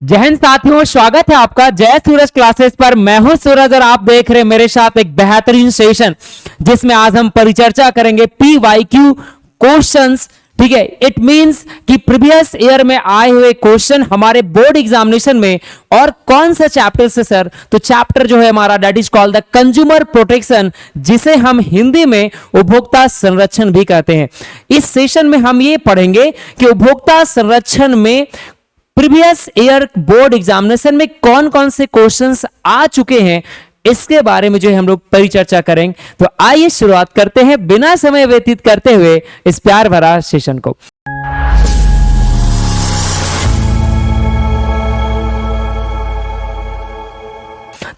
जय हिंद साथियों, स्वागत है आपका जय सूरज क्लासेस पर। मैं हूं सूरज और आप देख रहे हैं मेरे साथ एक बेहतरीन सेशन जिसमें आज हम परिचर्चा करेंगे PYQ क्वेश्चंस। ठीक है, इट मींस कि प्रीवियस ईयर में आए हुए क्वेश्चन हमारे बोर्ड एग्जामिनेशन में। और कौन सा चैप्टर से सर? तो चैप्टर जो है हमारा that is called the consumer protection, जिसे हम हिंदी में उपभोक्ता संरक्षण भी कहते हैं। इस सेशन में हम ये पढ़ेंगे कि उपभोक्ता संरक्षण में प्रीवियस ईयर बोर्ड एग्जामिनेशन में कौन कौन से क्वेश्चंस आ चुके हैं, इसके बारे में जो है हम लोग परिचर्चा करेंगे। तो आइए शुरुआत करते हैं बिना समय व्यतीत करते हुए इस प्यार भरा सेशन को।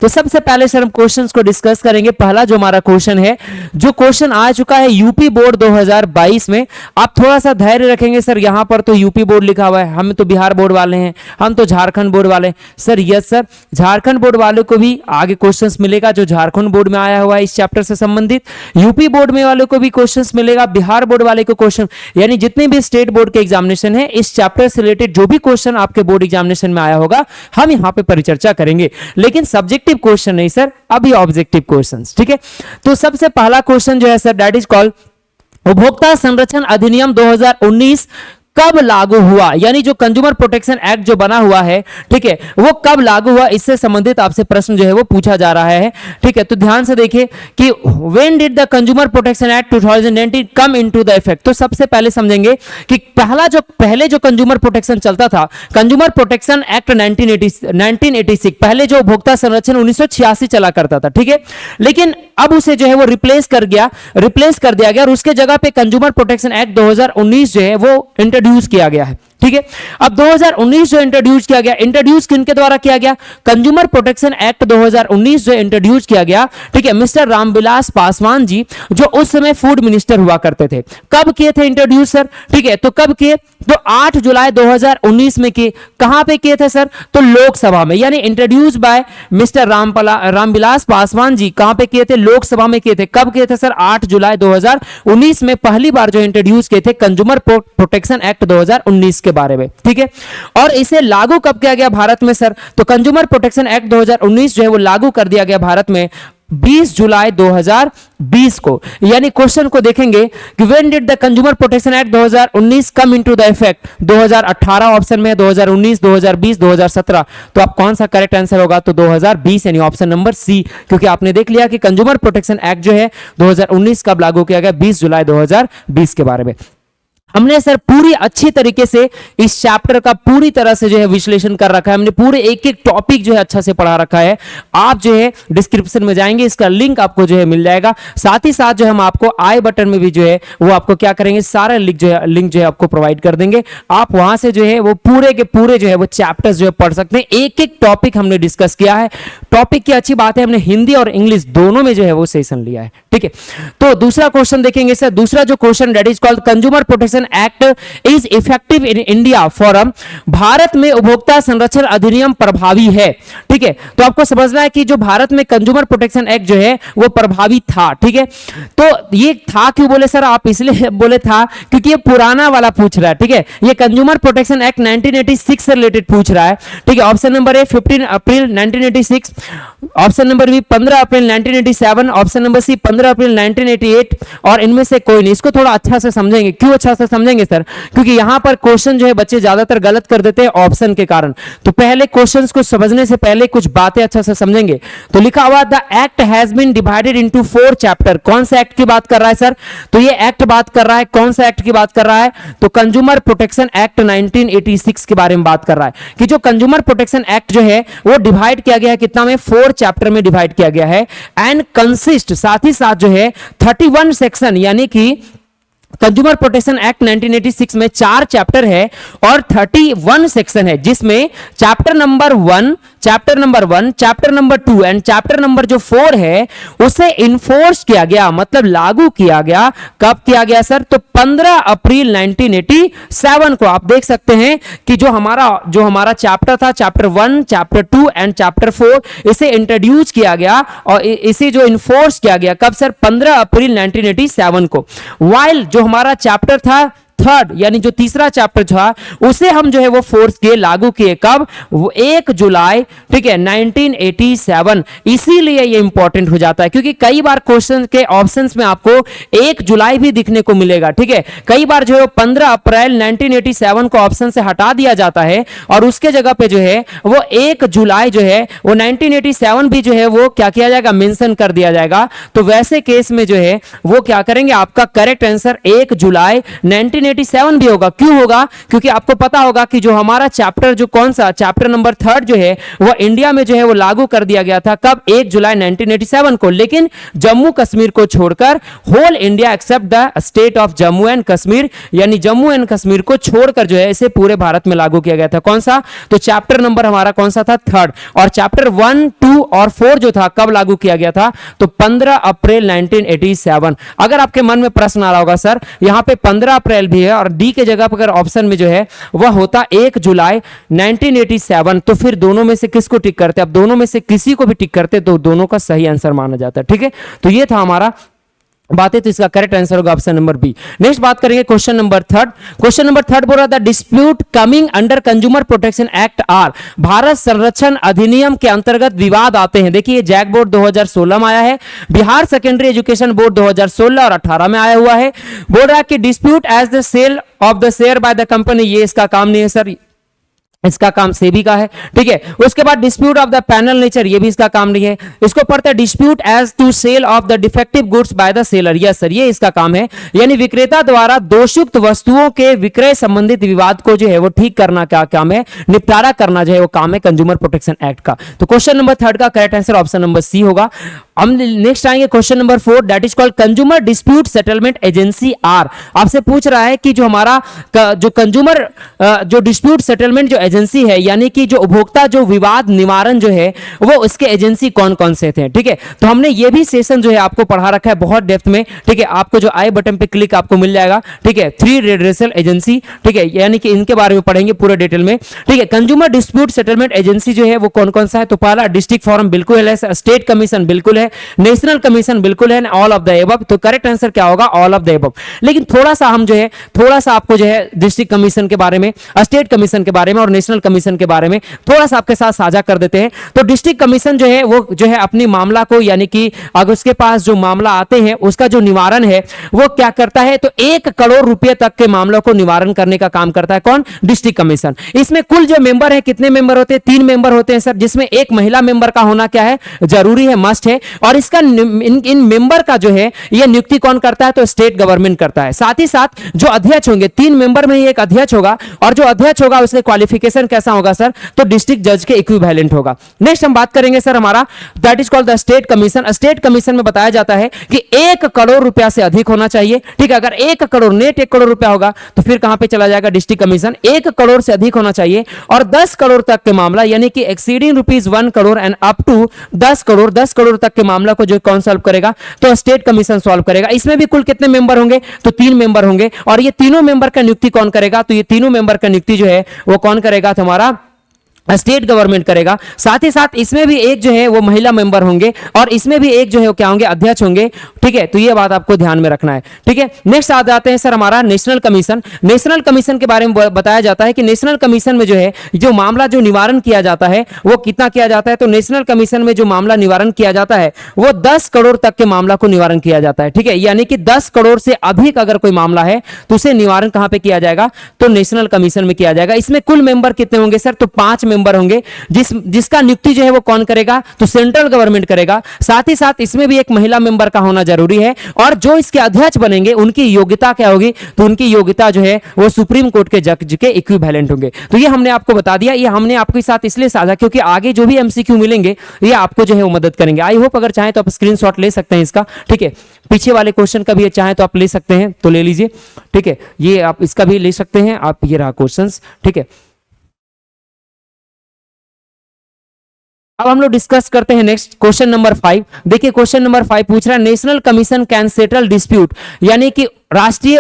तो सबसे पहले सर हम क्वेश्चंस को डिस्कस करेंगे। पहला जो हमारा क्वेश्चन है, जो क्वेश्चन आ चुका है यूपी बोर्ड 2022 में। आप थोड़ा सा धैर्य रखेंगे सर, यहां पर तो यूपी बोर्ड लिखा हुआ है, हम तो बिहार बोर्ड वाले हैं, हम तो झारखंड बोर्ड वाले हैं। Sir yes sir, Jharkhand board वाले को भी आगे क्वेश्चंस मिलेगा जो झारखंड बोर्ड में आया हुआ है इस चैप्टर से संबंधित। यूपी बोर्ड में वालों को भी क्वेश्चंस मिलेगा, बिहार बोर्ड वाले को क्वेश्चन, यानी जितने भी स्टेट बोर्ड के एग्जामिनेशन है इस चैप्टर से रिलेटेड जो भी क्वेश्चन आपके बोर्ड एग्जामिनेशन में आया होगा हम यहां पे परिचर्चा करेंगे। लेकिन सब्जेक्टिव क्वेश्चन नहीं सर, अभी ऑब्जेक्टिव क्वेश्चंस। ठीक है, तो सबसे पहला क्वेश्चन जो है सर दैट इज कॉल्ड उपभोक्ता संरक्षण अधिनियम 2019 कब लागू हुआ, यानी जो कंज्यूमर प्रोटेक्शन एक्ट जो बना हुआ है, ठीक है, वो कब लागू हुआ, इससे संबंधित आपसे प्रश्न जो है वो पूछा जा रहा है। ठीक है, तो ध्यान से देखिए कि when did the consumer protection act 2019 come into the effect. तो सबसे पहले समझेंगे कि पहले जो कंज्यूमर प्रोटेक्शन चलता था, कंज्यूमर प्रोटेक्शन एक्ट 1986, पहले जो उपभोक्ता संरक्षण 1986 चला करता था। ठीक है, लेकिन अब उसे जो है वो रिप्लेस कर दिया गया और उसके जगह पे कंज्यूमर प्रोटेक्शन एक्ट 2019 जो है वो इंट्रोड्यूस किया गया है। ठीक है, अब 2019 जो इंट्रोड्यूस किया गया, इंट्रोड्यूस किनके द्वारा किया गया? कंज्यूमर प्रोटेक्शन एक्ट 2019 जो इंट्रोड्यूस किया गया, ठीक है, मिस्टर रामविलास पासवान जी जो उस समय फूड मिनिस्टर हुआ करते थे। कब किए थे इंट्रोड्यूस सर? ठीक है, तो कब किए? तो 8 जुलाई 2019 में किए। कहां पे किए थे सर? तो लोकसभा में, यानी introduce by mister Ram Vilas Paswan ji. कहां पे किए थे? लोकसभा में किए थे। कब किए थे सर? 8 जुलाई 2019 में पहली बार जो इंट्रोड्यूस किए थे कंज्यूमर प्रोटेक्शन एक्ट 2019 के बारे में। ठीक है, और इसे लागू कब किया गया भारत में सर? तो कंज्यूमर प्रोटेक्शन एक्ट 2019 जो है वो लागू कर दिया गया भारत में 20 जुलाई 2020 को। यानी क्वेश्चन को देखेंगे कि when did the consumer protection act 2019 come into the effect? 2018 option में है, 2019, 2020, 2017। तो आप कौन सा करेक्ट आंसर होगा? तो 2020, यानी ऑप्शन नंबर सी, क्योंकि आपने देख लिया कि कंज्यूमर प्रोटेक्शन एक्ट जो है 2019 कब लागू किया गया? 20 जुलाई 2020 के बारे में। हमने सर पूरी अच्छी तरीके से इस चैप्टर का पूरी तरह से जो है विश्लेषण कर रखा है, हमने पूरे एक एक टॉपिक जो है अच्छा से पढ़ा रखा है। आप जो है डिस्क्रिप्शन में जाएंगे, इसका लिंक आपको जो है मिल जाएगा। साथ ही साथ जो हम आपको आई बटन में भी जो है वो आपको क्या करेंगे, सारा लिंक जो है आपको प्रोवाइड कर देंगे। आप वहां से जो है वो पूरे के पूरे जो है वो चैप्टर्स जो है पढ़ सकते हैं। एक एक टॉपिक हमने डिस्कस किया है। टॉपिक की अच्छी बात है, हमने हिंदी और इंग्लिश दोनों में जो है वो सेशन लिया है। ठीक है, तो दूसरा क्वेश्चन देखेंगे सर। दूसरा जो question that is called consumer protection act is effective in India forum, Bharat में उपभोक्ता संरक्षण अधिनियम प्रभावी है। ठीक है, तो आपको समझना है कि जो भारत में कंज्यूमर प्रोटेक्शन एक्ट जो है वो प्रभावी था। ठीक है, तो ये था क्यों बोले सर? आप इसलिए बोले था क्योंकि ये पुराना वाला पूछ रहा है। ठीक है, ये कंज्यूमर प्रोटेक्शन एक्ट 1986 से रिलेटेड पूछ रहा है। ठीक है, option number A 15 April 1986, option number B 15 April 1987, option number C 15 April 1988, और इनमें से कोई नहीं। इसको थोड़ा अच्छा से समझेंगे। क्यों अच्छा से समझेंगे सर? क्योंकि यहां पर क्वेश्चन जो है बच्चे ज्यादातर गलत कर देते हैं ऑप्शन के कारण। तो पहले क्वेश्चंस को समझने से पहले कुछ बातें अच्छा से समझेंगे। तो लिखा हुआ the act has been divided into 4 chapter. कौन सा एक्ट की बात कर रहा है सर? तो ये एक्ट बात कर रहा है, कौन सा एक्ट की बात कर रहा है? तो कंज्यूमर प्रोटेक्शन एक्ट 1986 के बारे में बात कर रहा है कि जो कंज्यूमर प्रोटेक्शन एक्ट जो है वो डिवाइड किया गया है कितना में? 4 चैप्टर में डिवाइड किया गया है। एंड कंसिस्ट, साथ ही साथ जो है 31 सेक्शन, यानी कि कंज्यूमर प्रोटेक्शन एक्ट 1986 में 4 चैप्टर है और 31 सेक्शन है, जिसमें chapter number 1, chapter number 1, chapter number 2 and chapter number जो 4 है उसे इन्फोर्स किया गया, मतलब लागू किया गया। कब किया गया सर? तो 15 अप्रैल 1987 को। आप देख सकते हैं कि जो हमारा चैप्टर था, चैप्टर 1, चैप्टर 2 एंड चैप्टर 4, इसे इंट्रोड्यूस किया गया और इसे जो इन्फोर्स किया गया कब सर? 15 अप्रैल 1987 को। वाइल जो हमारा चैप्टर था थर्ड यानी जो तीसरा चैप्टर था उसे हम जो है वो फोर्स किए, लागू किए कब, वो 1 जुलाई, ठीक है, 1987। इसीलिए ये इंपॉर्टेंट हो जाता है क्योंकि कई बार क्वेश्चन के ऑप्शंस में आपको 1 जुलाई भी दिखने को मिलेगा, ठीक है। कई बार जो है 15 अप्रैल 1987 को ऑप्शन से हटा दिया जाता है और उसके जगह पे जो है वो 1 जुलाई जो है वो 1987 भी जो है वो क्या किया जाएगा, मेंशन कर दिया जाएगा। तो वैसे केस में जो है वो क्या करेंगे, आपका करेक्ट आंसर 1 जुलाई 1987 भी होगा। क्यों होगा, क्योंकि आपको पता होगा कि जो हमारा चैप्टर जो कौन सा चैप्टर नंबर 3 जो है वो इंडिया में जो है वो लागू कर दिया गया था कब, 1 जुलाई 1987 को। लेकिन जम्मू कश्मीर को छोड़कर whole India except the state of Jammu and Kashmir, यानी जम्मू एंड कश्मीर को छोड़कर जो है इसे पूरे भारत में लागू किया गया था। कौन सा, तो चैप्टर नंबर हमारा कौन सा था, 3rd। और चैप्टर 1, 2 और 4 जो था कब लागू किया गया था, तो 15 अप्रैल 1987। अगर आपके मन में प्रश्न आ रहा होगा सर यहां पे 15 अप्रैल भी है और डी के जगह पर अगर ऑप्शन में जो है वह होता 1 जुलाई 1987, तो फिर दोनों में से किसको टिक करते, अब दोनों में से किसी को भी टिक करते तो दोनों का सही आंसर माना जाता है, ठीक है। तो ये था हमारा बातें, तो इसका करेक्ट आंसर होगा ऑप्शन नंबर बी। नेक्स्ट बात करेंगे क्वेश्चन नंबर 3। क्वेश्चन नंबर 3 बोल रहा था dispute coming under consumer protection act are, Bharat संरक्षण अधिनियम के अंतर्गत विवाद आते हैं। देखिए जैक बोर्ड 2016 में आया है, बिहार सेकेंडरी एजुकेशन बोर्ड 2016 और 18 में आया हुआ है। बोल रहा है कि dispute as the sale of the share by the company, ये इसका काम नहीं है सर, इसका काम सेबी का है, ठीक है। उसके बाद dispute of the penal nature, ये भी इसका काम नहीं है। इसको पढ़ते हैं dispute as to sale of the defective goods by the seller, yes sir, ये इसका काम है, यानी विक्रेता द्वारा दोषयुक्त वस्तुओं के विक्रय संबंधित विवाद को जो है वो ठीक करना क्या काम है, निपटारा करना जो है वो काम है कंज्यूमर प्रोटेक्शन एक्ट का। तो क्वेश्चन नंबर 3 का correct answer option number C होगा। हम नेक्स्ट आएंगे question number 4, that is called consumer dispute settlement agency are. आपसे पूछ रहा है कि जो हमारा जो कंज्यूमर जो डिस्प्यूट सेटलमेंट जो एजेंसी है, यानी कि जो उपभोक्ता जो विवाद निवारण जो है वो उसके एजेंसी कौन कौन से थे, ठीक है। तो हमने ये भी सेशन जो है आपको पढ़ा रखा है बहुत डेप्थ में, ठीक है। आपको जो आई बटन पे क्लिक आपको मिल जाएगा, ठीक है, 3 रेडरेसल एजेंसी, ठीक है, यानी कि इनके बारे में पढ़ेंगे पूरे डिटेल में, ठीक है। कंज्यूमर डिस्प्यूट सेटलमेंट एजेंसी जो है वो कौन कौन सा है, तो पहला डिस्ट्रिक्ट फोरम बिल्कुल है, स्टेट कमीशन बिल्कुल है, नेशनल कमीशन बिल्कुल है, ऑल ऑफ द एबव। तो करेक्ट आंसर क्या होगा, ऑल ऑफ द एबव। लेकिन थोड़ा सा हम जो है थोड़ा सा आपको जो है डिस्ट्रिक्ट कमीशन के बारे में, स्टेट कमीशन के बारे में और नेशनल कमीशन के बारे में थोड़ा सा आपके साथ साझा कर देते हैं। तो डिस्ट्रिक्ट कमीशन जो है वो जो है अपनी मामला को, यानी कि अगर उसके पास जो मामला आते हैं उसका जो निवारण है वो क्या करता है, तो 1 करोड़ रुपए तक के मामलों को निवारण करने का काम करता है कौन, डिस्ट्रिक्ट कमीशन। इसमें कुल जो मेंबर है कितने मेंबर होते हैं, 3 मेंबर होते हैं सर, जिसमें एक महिला मेंबर का होना क्या है, जरूरी है, मस्ट है। और इसका इन मेंबर का जो है ये नियुक्ति कौन करता है, तो स्टेट गवर्नमेंट करता है। साथ ही साथ जो अध्यक्ष होंगे, 3 मेंबर में ही एक अध्यक्ष होगा और जो अध्यक्ष होगा उसके क्वालिफिकेशन कैसा होगा सर, तो डिस्ट्रिक्ट जज के इक्विवेलेंट होगा। नेक्स्ट हम बात करेंगे सर हमारा that is called the state commission. State commission में बताया जाता है कि 1 करोड़ रुपया से अधिक होना चाहिए, ठीक है। अगर 1 करोड़ नेट 1 करोड़ रुपया होगा तो फिर कहां पे चला जाएगा, डिस्ट्रिक्ट कमीशन। 1 करोड़ से अधिक होना चाहिए और 10 करोड़ तक के मामला, यानी कि exceeding rupees 1 crore and up to 10 crore तक के मामला को जो कौन सॉल्व करेगा, तो स्टेट कमीशन सॉल्व करेगा। इसमें भी कुल कितने मेंबर होंगे, तो 3 मेंबर होंगे और ये तीनों मेंबर का नियुक्ति कौन करेगा, तो ये तीनों मेंबर का नियुक्ति जो है वो कौन करेगा, तो हमारा स्टेट गवर्नमेंट करेगा। साथ ही साथ इसमें भी एक जो है वो महिला मेंबर होंगे और इसमें भी एक जो है वो क्या होंगे, अध्यक्ष होंगे, ठीक है। तो ये बात आपको ध्यान में रखना है, ठीक है। नेक्स्ट आ जाते हैं सर हमारा नेशनल कमीशन। नेशनल कमीशन के बारे में बताया जाता है कि नेशनल कमीशन में जो है जो मामला जो निवारण किया जाता है वो कितना किया जाता है, तो नेशनल कमीशन में जो मामला निवारण किया जाता है वो 10 करोड़ तक के मामला को निवारण किया जाता है, ठीक है। यानी कि 10 करोड़ से अधिक अगर कोई मामला है तो उसे निवारण कहां पे किया जाएगा, तो नेशनल कमीशन में किया जाएगा। इसमें कुल मेंबर कितने होंगे सर, तो 5 मेंबर होंगे, जिसका नियुक्ति जो है वो कौन करेगा, तो सेंट्रल गवर्नमेंट करेगा। साथ ही साथ इसमें भी एक महिला मेंबर का होना जरूरी है और जो इसके अध्यक्ष बनेंगे उनकी योग्यता क्या होगी, तो उनकी योग्यता जो है वो सुप्रीम कोर्ट के जज के इक्विवेलेंट होंगे। तो ये हमने आपको बता दिया, ये हमने आपके साथ इसलिए साझा क्योंकि आगे जो भी एमसीक्यू मिलेंगे ये आपको जो है वो मदद करेंगे। आई होप अगर चाहें तो आप स्क्रीनशॉट ले सकते हैं इसका, ठीक है। पीछे वाले क्वेश्चन का भी चाहें तो आप ले सकते हैं, तो ले लीजिए, ठीक है। ये आप इसका भी ले सकते हैं आप, ये रहा क्वेश्चन, ठीक है। अब हम लोग डिस्कस करते हैं नेक्स्ट क्वेश्चन नंबर 5। देखिए क्वेश्चन नंबर 5 पूछ रहा है national commission can settle dispute, यानी कि राष्ट्रीय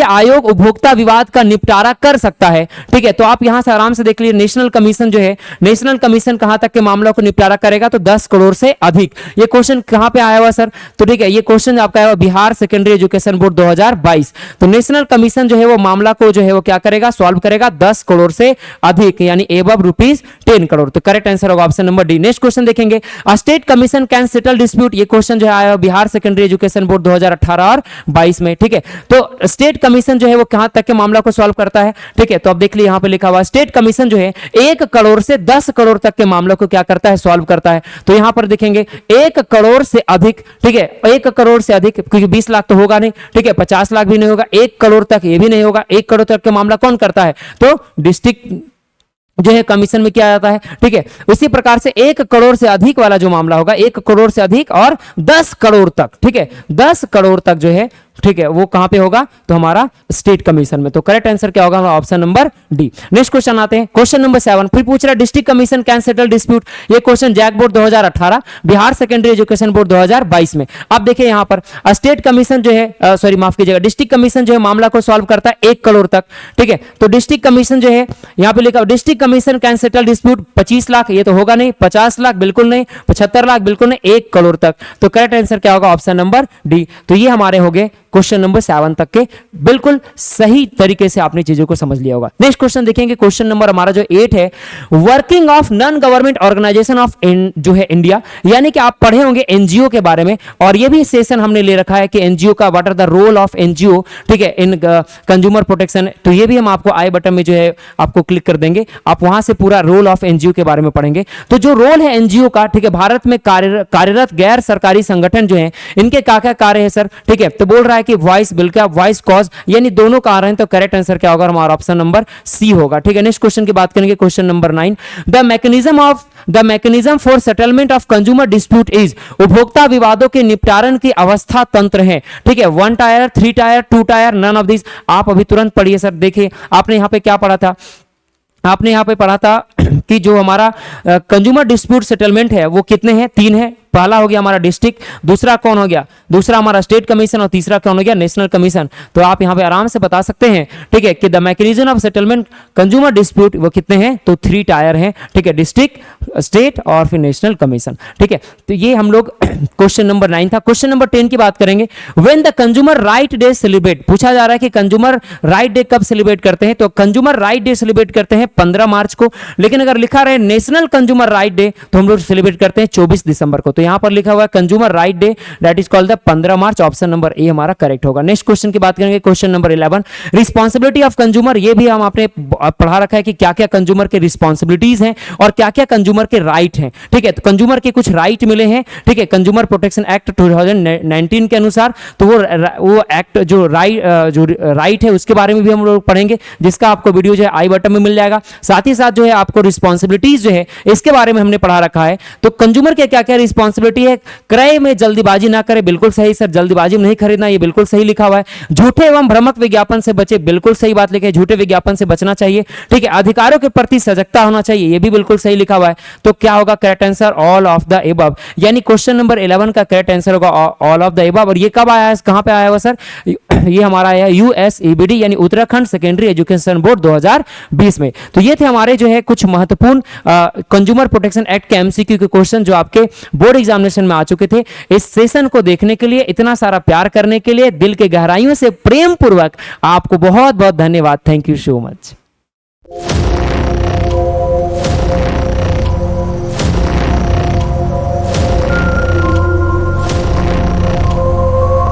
आयोग उपभोक्ता विवाद का निपटारा कर सकता है। ठीक है, तो आप यहां से आराम से देख लीजिए, नेशनल कमीशन जो है, नेशनल कमीशन कहां तक के मामलों को निपटारा करेगा, तो 10 करोड़ से अधिक। ये क्वेश्चन कहां पे आया हुआ सर, तो ठीक है, ये क्वेश्चन आपका आया हुआ बिहार सेकेंडरी एजुकेशन बोर्ड 2022। तो नेशनल कमीशन जो है वो मामला को जो है वो क्या करेगा, सॉल्व करेगा 10 करोड़ से अधिक, यानी एबव ₹10 करोड़। तो करेक्ट आंसर होगा option number D. Next question देखेंगे, state commission can settle dispute. ये क्वेश्चन जो है आया बिहार सेकेंडरी एजुकेशन बोर्ड 2018 और 22 में। ठीक है, तो स्टेट कमीशन जो है वो कहां तक के मामला को सॉल्व करता है। ठीक है, तो अब देख लीजिए यहां पे लिखा हुआ स्टेट कमीशन जो है 1 करोड़ से 10 करोड़ तक के मामलों को क्या करता है, सॉल्व करता है। तो यहां पर देखेंगे 1 करोड़ से अधिक, ठीक है, 1 करोड़ से अधिक, क्योंकि 20 लाख तो होगा नहीं, ठीक है, 50 लाख भी नहीं होगा, 1 करोड़ तक ये भी नहीं होगा, 1 करोड़ तक के मामला कौन करता है, तो डिस्ट्रिक्ट जो है कमीशन में किया जाता है। ठीक है, उसी प्रकार से 1 करोड़ से अधिक वाला जो मामला होगा, 1 करोड़ से अधिक और 10 करोड़ तक, ठीक है, 10 करोड़ तक जो है, ठीक है, वो कहां पे होगा, तो हमारा स्टेट कमीशन में। तो करेक्ट आंसर क्या होगा, option number D. Next question आते हैं, क्वेश्चन नंबर 7, फिर पूछ रहा है district commission can settle dispute. ये question JAC board 2018, Bihar secondary education board 2022 में। अब देखिए यहां पर स्टेट कमीशन जो है, सॉरी माफ कीजिएगा, डिस्ट्रिक्ट कमीशन जो है मामला को सॉल्व करता है 1 करोड़ तक। ठीक है, तो डिस्ट्रिक्ट कमीशन जो है यहां पे लिखा, district commission can settle dispute 25 lakh, ये तो होगा नहीं, 50 लाख बिल्कुल नहीं, 75 लाख बिल्कुल नहीं, 1 करोड़ तक। तो करेक्ट आंसर क्या होगा, ऑप्शन नंबर डी। तो ये हमारे हो गए क्वेश्चन नंबर 7 तक के, बिल्कुल सही तरीके से आपने चीजों को समझ लिया होगा। नेक्स्ट क्वेश्चन देखेंगे, क्वेश्चन नंबर हमारा जो 8 है, working of non government organisation of जो है इंडिया, यानी कि आप पढ़े होंगे एनजीओ के बारे में, और ये भी सेशन हमने ले रखा है कि एनजीओ का what are the role of NGO, ठीक है, इन कंज्यूमर प्रोटेक्शन। तो ये भी हम आपको आई बटन में जो है आपको क्लिक कर देंगे, आप वहां से पूरा रोल ऑफ एनजीओ के बारे में पढ़ेंगे। तो जो रोल है एनजीओ का, ठीक है, भारत में कार्यरत गैर सरकारी संगठन जो है, इनके क्या क्या कार्य है सर। ठीक है, तो बोल रहा है कि वॉइस बिल का वॉइस कॉज, यानी दोनों का आ रहे हैं, तो करेक्ट आंसर क्या होगा, हमारा ऑप्शन नंबर सी होगा। ठीक है, नेक्स्ट क्वेश्चन की बात करेंगे, question number 9, the mechanism for settlement of consumer dispute is. उपभोक्ता विवादों के निपटारण की अवस्था तंत्र है। ठीक है, 1 tier, 3 tier, 2 tier, none of this. आप अभी तुरंत पढ़िए सर। देखिए आपने यहां पे क्या पढ़ा था, आपने यहां पे पढ़ा था कि जो हमारा कंज्यूमर डिस्प्यूट सेटलमेंट है वो कितने हैं, 3 है। पहला हो गया हमारा डिस्ट्रिक्ट, दूसरा कौन हो गया, दूसरा हमारा स्टेट कमीशन, और तीसरा कौन हो गया, नेशनल कमीशन। तो आप यहां पे आराम से बता सकते हैं, ठीक है, कि the mechanism of settlement consumer dispute वो कितने हैं, तो 3 टायर हैं। ठीक है, डिस्ट्रिक्ट, स्टेट और फिर नेशनल कमीशन। ठीक है, तो ये हम लोग क्वेश्चन नंबर 9 था। क्वेश्चन नंबर 10 की बात करेंगे, when the consumer right day celebrate. पूछा जा रहा है कि कंज्यूमर राइट डे कब सेलिब्रेट करते हैं, तो कंज्यूमर राइट डे सेलिब्रेट करते हैं 15 मार्च को, लेकिन अगर लिखा रहे नेशनल कंज्यूमर राइट डे तो हम लोग सेलिब्रेट करते हैं 24 दिसंबर को। तो यहां पर लिखा हुआ है consumer right day, that is called the 15 March. Option number ए हमारा करेक्ट होगा। नेक्स्ट क्वेश्चन की बात करेंगे, question number 11, responsibility of consumer. ये भी हम आपने पढ़ा रखा है कि क्या क्या कंज्यूमर के रिस्पांसिबिलिटीज हैं और क्या क्या कंज्यूमर के राइट हैं। ठीक है, तो कंज्यूमर के कुछ राइट मिले हैं, ठीक है, कंज्यूमर प्रोटेक्शन एक्ट 2019 के अनुसार। तो वो एक्ट जो राइट है उसके बारे में भी हम लोग पढ़ेंगे, जिसका आपको वीडियो जो है आई बटन में मिल जाएगा। साथ ही साथ जो है आपको रिस्पांसिबिलिटीज जो है इसके बारे में हमने पढ़ा रखा है। तो कंज्यूमर के क्या क्या रिस्पांसिबिलिटी है, क्रय में जल्दीबाजी ना करे, बिल्कुल सही सर, जल्दीबाजी में नहीं खरीदना, ये बिल्कुल सही लिखा हुआ है। झूठे एवं भ्रामक विज्ञापन से बचे, बिल्कुल सही बात लिखी है, झूठे विज्ञापन से बचना चाहिए। ठीक है, अधिकारों के प्रति सजगता होना चाहिए, ये भी बिल्कुल सही लिखा हुआ है। तो क्या होगा correct answer, all of the above, यानी क्वेश्चन नंबर 11 का करेक्ट आंसर होगा ऑल ऑफ द एबव। और ये कब आया है, कहां पे आया हुआ सर, ये हमारा आया यूएसईबीडी यानी उत्तराखंड सेकेंडरी एजुकेशन बोर्ड 2020 में। तो ये थे हमारे जो है कुछ महत्वपूर्ण कंज्यूमर प्रोटेक्शन एक्ट के एमसीक्यू के क्वेश्चन जो आपके बोर्ड एग्जामिनेशन में आ चुके थे। इस सेशन को देखने के लिए, इतना सारा प्यार करने के लिए, दिल के गहराइयों से प्रेम पूर्वक आपको बहुत बहुत धन्यवाद। Thank you so much.